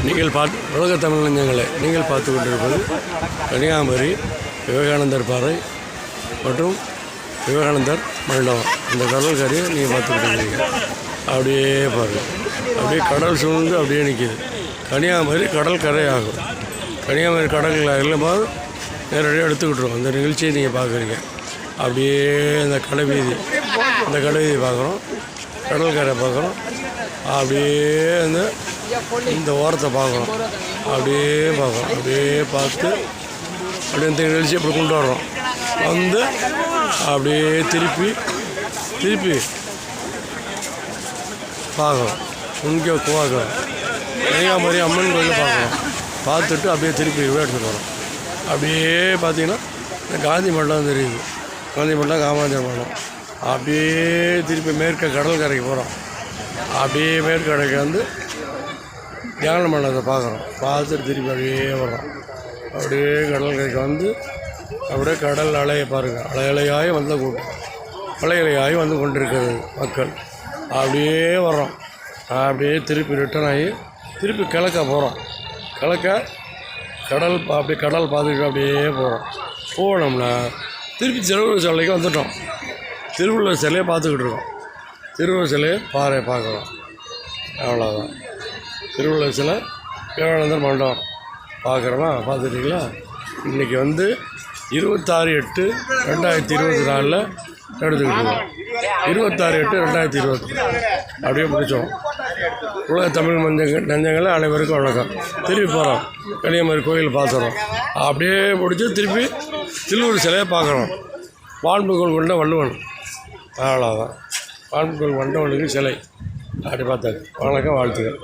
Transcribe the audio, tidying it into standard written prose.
உலக தமிழ் நெஞ்சங்களே, நீங்கள் பார்த்து கொண்டிருப்பது கன்னியாகுமரி விவேகானந்தர் பாறை மற்றும் விவேகானந்தர் மண்டபம். இந்த கடல் கரையை நீங்கள் பார்த்துக்கிட்டு இருக்கீங்க. அப்படியே பாருங்கள், அப்படியே கடல் சூழ்ந்து அப்படியே நிற்கிது. கன்னியாகுமரி கடல் கரை ஆகும். கன்னியாகுமரி கடல் கரையில் போது நேரடியாக எடுத்துக்கிட்டுருவோம். அந்த நிகழ்ச்சியை நீங்கள் பார்க்குறீங்க. அப்படியே இந்த கடை வீதி பார்க்குறோம், கடல் கரை பார்க்குறோம். அப்படியே இந்த ஓரத்தை பார்க்குறோம். அப்படியே பார்த்து அப்படியே இந்த நிகழ்ச்சி அப்படி கொண்டு வர்றோம். வந்து அப்படியே திருப்பி பார்க்குறோம். இங்கே பார்க்குறோம், கன்னியாகுமரி அம்மன் கோயிலில் பார்க்குறோம். பார்த்துட்டு அப்படியே திருப்பி எடுத்துகிட்டு வரோம். அப்படியே பார்த்தீங்கன்னா இந்த காந்தி மண்டபம் தெரியுது. காந்தி மண்டபம், காமராஜர் மண்டபம். அப்படியே திருப்பி மேற்க கடற்கரைக்கு போகிறோம். அப்படியே மேற்கரைக்கு வந்து தியான மண்டபத்தை பார்க்குறோம். பார்த்துட்டு திருப்பி அப்படியே வர்றோம். அப்படியே கடற்கரைக்கு வந்து அப்படியே கடல் அலையை பாருங்கள். அலையாகி வந்த கூட்டம், அலையாகி வந்து கொண்டிருக்கிறது மக்கள். அப்படியே வர்றோம். அப்படியே திருப்பி ரிட்டர்ன் ஆகி திருப்பி கிழக்க போகிறோம். கிழக்க கடல் அப்படியே கடல் பார்த்துக்கிட்டு அப்படியே போனோம்னா திருப்பி திருவள்ளுவர் சிலைக்கு வந்துட்டோம். திருவள்ளுவர் சிலையை பார்த்துக்கிட்டு இருக்கோம். திருவள்ளுவர் சிலையை பார்க்குறோம். அவ்வளோதான். திருவள்ளுவர் சிலை, விவேகானந்தர் மண்டபம் பார்க்குறோமா? பார்த்துட்டிங்களா? இன்றைக்கி வந்து 26/8/2024 எடுத்துக்கிட்டோம். 26/8/2020 அப்படியே முடித்தோம். உலக தமிழ் நெஞ்சங்களை அனைவருக்கும் வணக்கம். திருப்பி போகிறோம், கன்னியாகுமரி கோயில் பார்த்துறோம். அப்படியே முடிச்சு திருப்பி திருவள்ளுவர் சிலையை பார்க்குறோம். வான்புகழ் கொண்ட வள்ளுவன். அவ்வளோதான். வான்புகழ் கொண்டவனுக்கு சிலை அப்படி பார்த்தாரு. வணக்கம், வாழ்த்துக்கள்.